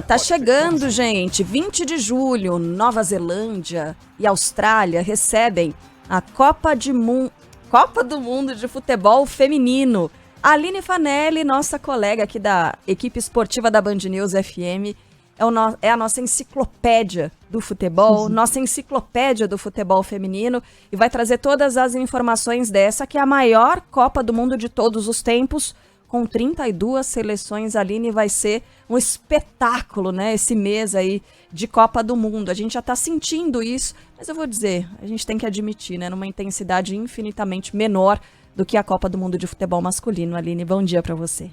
Tá chegando, gente. 20 de julho, Nova Zelândia e Austrália recebem a Copa do Mundo de Futebol Feminino. A Aline Fanelli, nossa colega aqui da equipe esportiva da Band News FM, é a nossa enciclopédia do futebol, nossa enciclopédia do futebol feminino, e vai trazer todas as informações dessa, que é a maior Copa do Mundo de todos os tempos, com 32 seleções. Aline, vai ser um espetáculo, né, esse mês aí de Copa do Mundo. A gente já tá sentindo isso, mas eu vou dizer, a gente tem que admitir, né, numa intensidade infinitamente menor do que a Copa do Mundo de futebol masculino. Aline, bom dia para você.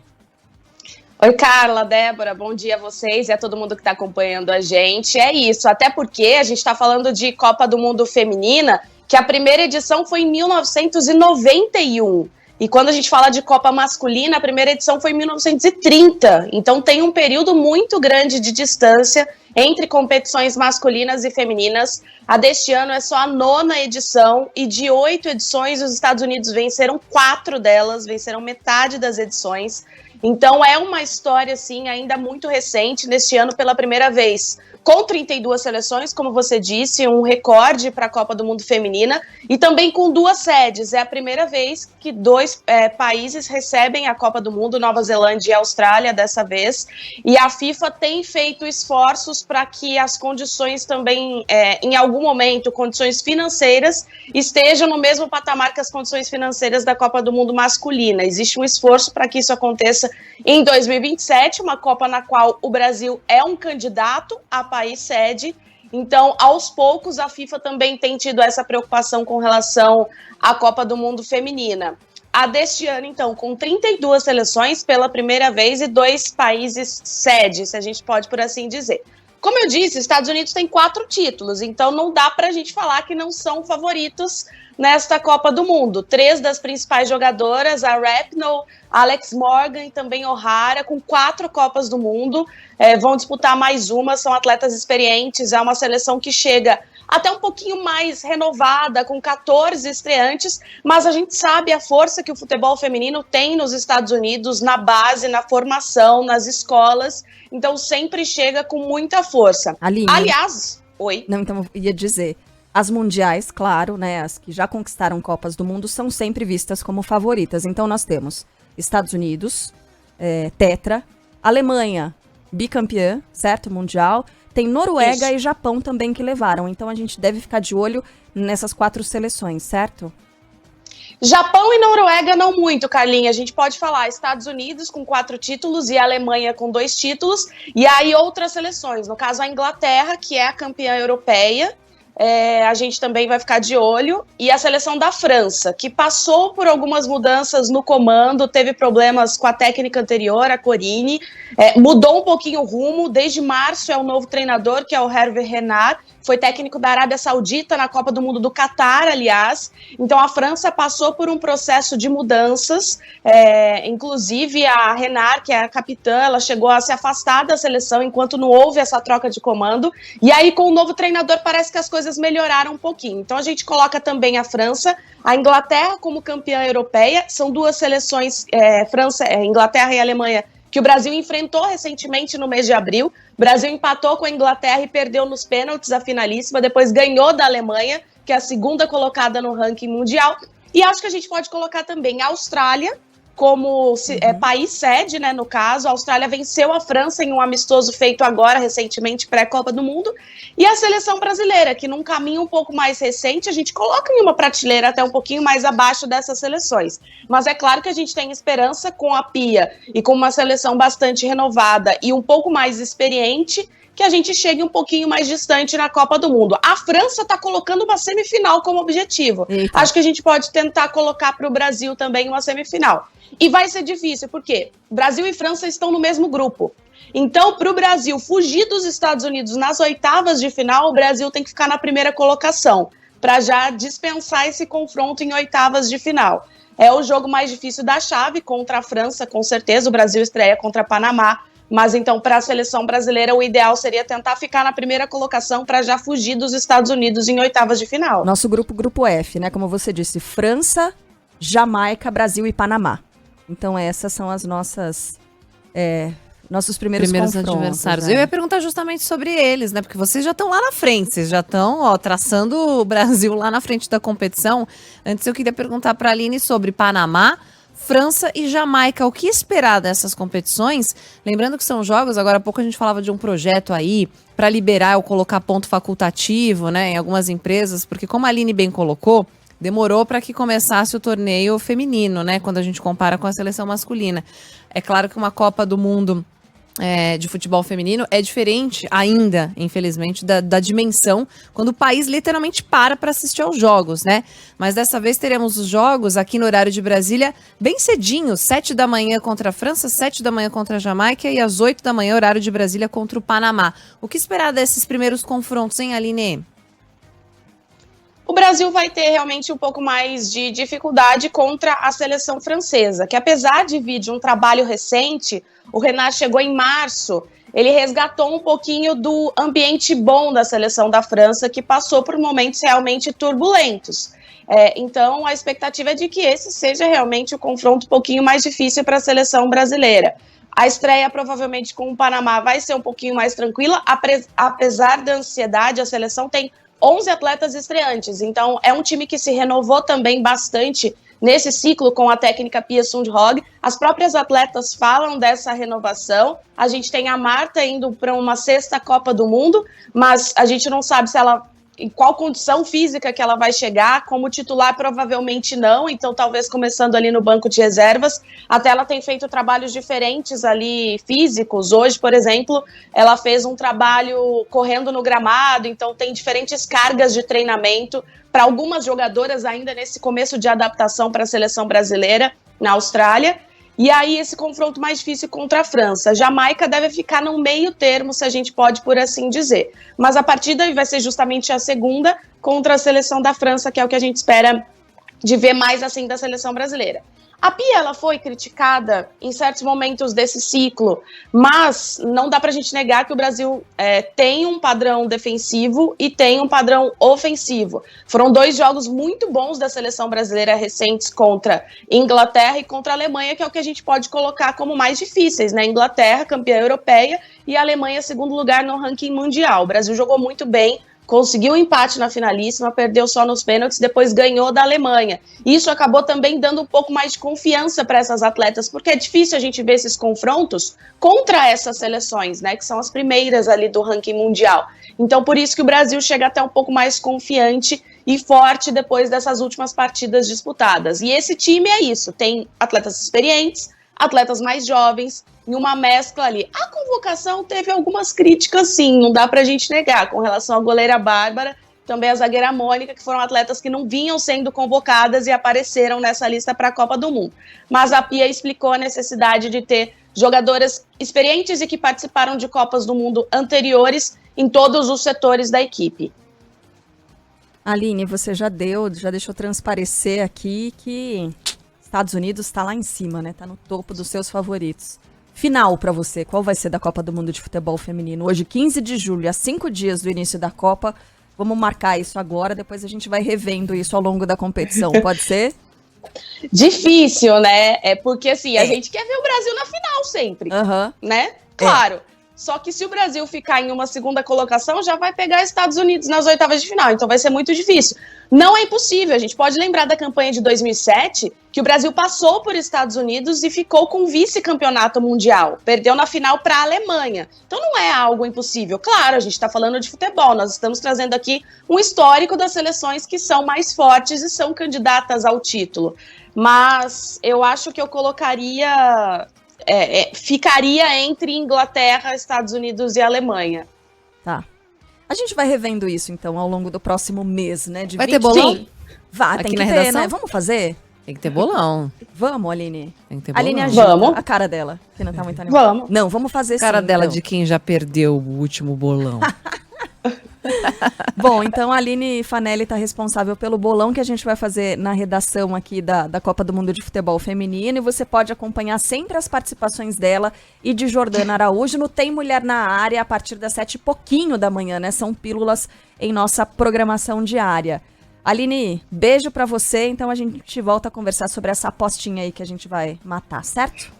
Oi, Carla, Débora, bom dia a vocês e a todo mundo que está acompanhando a gente. É isso, até porque a gente está falando de Copa do Mundo Feminina, que a primeira edição foi em 1991. E quando a gente fala de Copa Masculina, a primeira edição foi em 1930. Então tem um período muito grande de distância entre competições masculinas e femininas. A deste ano é só a 9ª edição, e de 8 edições, os Estados Unidos venceram 4 delas, venceram metade das edições. Então é uma história, assim, ainda muito recente, neste ano pela primeira vez, com 32 seleções, como você disse, um recorde para a Copa do Mundo Feminina, e também com 2 sedes. É a primeira vez que 2 países recebem a Copa do Mundo, Nova Zelândia e Austrália dessa vez, e a FIFA tem feito esforços para que as condições também, em algum momento, condições financeiras, estejam no mesmo patamar que as condições financeiras da Copa do Mundo masculina. Existe um esforço para que isso aconteça em 2027, uma Copa na qual o Brasil é um candidato a país sede. Então, aos poucos, a FIFA também tem tido essa preocupação com relação à Copa do Mundo feminina. A deste ano, então, com 32 seleções pela primeira vez e 2 países sede, se a gente pode por assim dizer. Como eu disse, Estados Unidos tem 4 títulos, então não dá para a gente falar que não são favoritos nesta Copa do Mundo. 3 das principais jogadoras, a Rapinoe, Alex Morgan e também O'Hara, com 4 Copas do Mundo, vão disputar mais uma, são atletas experientes, é uma seleção que chega até um pouquinho mais renovada, com 14 estreantes, mas a gente sabe a força que o futebol feminino tem nos Estados Unidos, na base, na formação, nas escolas, então sempre chega com muita força. Aline, aliás, oi? Não, então eu ia dizer, as mundiais, claro, né, as que já conquistaram Copas do Mundo, são sempre vistas como favoritas. Então nós temos Estados Unidos, tetra, Alemanha, bicampeã, certo, mundial. Tem Noruega e Japão também que levaram. Então a gente deve ficar de olho nessas 4 seleções, certo? Japão e Noruega não muito, Carlinha. A gente pode falar Estados Unidos com 4 títulos e a Alemanha com 2 títulos. E aí outras seleções, no caso a Inglaterra, que é a campeã europeia. A gente também vai ficar de olho, e a seleção da França, que passou por algumas mudanças no comando, teve problemas com a técnica anterior, a Corinne, mudou um pouquinho o rumo. Desde março é o novo treinador, que é o Hervé Renard, foi técnico da Arábia Saudita na Copa do Mundo do Catar, aliás. Então a França passou por um processo de mudanças, inclusive a Renard, que é a capitã, ela chegou a se afastar da seleção enquanto não houve essa troca de comando, e aí com o novo treinador parece que as coisas melhoraram um pouquinho. Então a gente coloca também a França, a Inglaterra como campeã europeia. São 2 seleções, Inglaterra e Alemanha, que o Brasil enfrentou recentemente no mês de abril. O Brasil empatou com a Inglaterra e perdeu nos pênaltis a finalíssima, depois ganhou da Alemanha, que é a 2ª colocada no ranking mundial. E acho que a gente pode colocar também a Austrália como país sede, né, no caso. A Austrália venceu a França em um amistoso feito agora, recentemente, pré-Copa do Mundo. E a seleção brasileira, que num caminho um pouco mais recente, a gente coloca em uma prateleira até um pouquinho mais abaixo dessas seleções. Mas é claro que a gente tem esperança com a Pia e com uma seleção bastante renovada e um pouco mais experiente, que a gente chegue um pouquinho mais distante na Copa do Mundo. A França está colocando uma semifinal como objetivo. Eita. Acho que a gente pode tentar colocar para o Brasil também uma semifinal. E vai ser difícil, porque Brasil e França estão no mesmo grupo. Então, para o Brasil fugir dos Estados Unidos nas 8ª de final, o Brasil tem que ficar na primeira colocação, para já dispensar esse confronto em 8ª de final. É o jogo mais difícil da chave, contra a França, com certeza. O Brasil estreia contra Panamá. Mas então, para a seleção brasileira, o ideal seria tentar ficar na primeira colocação para já fugir dos Estados Unidos em 8ª de final. Nosso grupo F, né? Como você disse, França, Jamaica, Brasil e Panamá. Então essas são as nossas nossos primeiros adversários. Eu ia perguntar justamente sobre eles, né? Porque vocês já estão lá na frente, vocês já estão traçando o Brasil lá na frente da competição. Antes eu queria perguntar para a Aline sobre Panamá, França e Jamaica. O que esperar dessas competições? Lembrando que são jogos, agora há pouco a gente falava de um projeto aí para liberar ou colocar ponto facultativo, né, em algumas empresas, porque como a Aline bem colocou, demorou para que começasse o torneio feminino, né, quando a gente compara com a seleção masculina. É claro que uma Copa do Mundo de futebol feminino é diferente ainda, infelizmente, da dimensão, quando o país literalmente para assistir aos jogos, né? Mas dessa vez teremos os jogos aqui no horário de Brasília bem cedinho, 7 da manhã contra a França, 7 da manhã contra a Jamaica e às 8 da manhã, horário de Brasília, contra o Panamá. O que esperar desses primeiros confrontos, hein, Aline? O Brasil vai ter realmente um pouco mais de dificuldade contra a seleção francesa, que apesar de vir de um trabalho recente, o Renat chegou em março, ele resgatou um pouquinho do ambiente bom da seleção da França, que passou por momentos realmente turbulentos. Então, a expectativa é de que esse seja realmente o confronto um pouquinho mais difícil para a seleção brasileira. A estreia, provavelmente, com o Panamá vai ser um pouquinho mais tranquila, apesar da ansiedade, a seleção tem 11 atletas estreantes, então é um time que se renovou também bastante nesse ciclo com a técnica Pia Sundhage. As próprias atletas falam dessa renovação. A gente tem a Marta indo para uma 6ª Copa do Mundo, mas a gente não sabe se ela, em qual condição física que ela vai chegar. Como titular, provavelmente não, então talvez começando ali no banco de reservas. Até ela tem feito trabalhos diferentes ali, físicos. Hoje, por exemplo, ela fez um trabalho correndo no gramado, então tem diferentes cargas de treinamento para algumas jogadoras ainda nesse começo de adaptação para a seleção brasileira na Austrália. E aí esse confronto mais difícil contra a França. A Jamaica deve ficar no meio termo, se a gente pode por assim dizer. Mas a partida vai ser justamente a segunda contra a seleção da França, que é o que a gente espera de ver mais assim da seleção brasileira. A Pia, ela foi criticada em certos momentos desse ciclo, mas não dá pra gente negar que o Brasil tem um padrão defensivo e tem um padrão ofensivo. Foram 2 jogos muito bons da seleção brasileira recentes contra Inglaterra e contra a Alemanha, que é o que a gente pode colocar como mais difíceis, né? Inglaterra, campeã europeia, e a Alemanha, segundo lugar no ranking mundial. O Brasil jogou muito bem, conseguiu um empate na finalíssima, perdeu só nos pênaltis, depois ganhou da Alemanha. Isso acabou também dando um pouco mais de confiança para essas atletas, porque é difícil a gente ver esses confrontos contra essas seleções, né, que são as primeiras ali do ranking mundial. Então, por isso que o Brasil chega até um pouco mais confiante e forte depois dessas últimas partidas disputadas. E esse time é isso, tem atletas experientes, atletas mais jovens, em uma mescla ali. A convocação teve algumas críticas, sim, não dá pra gente negar, com relação à goleira Bárbara, também a zagueira Mônica, que foram atletas que não vinham sendo convocadas e apareceram nessa lista para a Copa do Mundo. Mas a Pia explicou a necessidade de ter jogadoras experientes e que participaram de Copas do Mundo anteriores em todos os setores da equipe. Aline, você já deixou transparecer aqui que Estados Unidos está lá em cima, né? Tá no topo dos seus favoritos. Final para você, qual vai ser da Copa do Mundo de Futebol Feminino? Hoje, 15 de julho, a 5 dias do início da Copa. Vamos marcar isso agora, depois a gente vai revendo isso ao longo da competição, pode ser? Difícil, né? Porque assim, a gente quer ver o Brasil na final sempre, né? Claro. Só que se o Brasil ficar em uma segunda colocação, já vai pegar Estados Unidos nas oitavas de final, então vai ser muito difícil. Não é impossível, a gente pode lembrar da campanha de 2007, que o Brasil passou por Estados Unidos e ficou com vice-campeonato mundial, perdeu na final para a Alemanha. Então não é algo impossível. Claro, a gente está falando de futebol, nós estamos trazendo aqui um histórico das seleções que são mais fortes e são candidatas ao título. Mas eu acho que eu colocaria... ficaria entre Inglaterra, Estados Unidos e Alemanha. Tá. A gente vai revendo isso, então, ao longo do próximo mês, né? Vai ter bolão? Vai, tem que ter, né? Vamos fazer? Tem que ter bolão. Vamos, Aline. Tem que ter bolão. Aline, ajuda a cara dela, que não tá muito animada. Vamos. Não, vamos fazer sim. A cara dela então. de quem já perdeu o último bolão. Bom, então a Aline Fanelli está responsável pelo bolão que a gente vai fazer na redação aqui da Copa do Mundo de Futebol Feminino, e você pode acompanhar sempre as participações dela e de Jordana Araújo no Tem Mulher na Área a partir das 7h da manhã, né? São pílulas em nossa programação diária. Aline, beijo pra você, então a gente volta a conversar sobre essa apostinha aí que a gente vai matar, certo?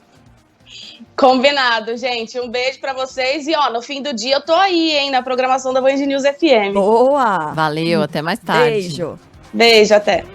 Combinado, gente. Um beijo pra vocês. E, ó, no fim do dia eu tô aí, hein, na programação da Band News FM. Boa! Valeu, até mais tarde. Beijo! Beijo, até.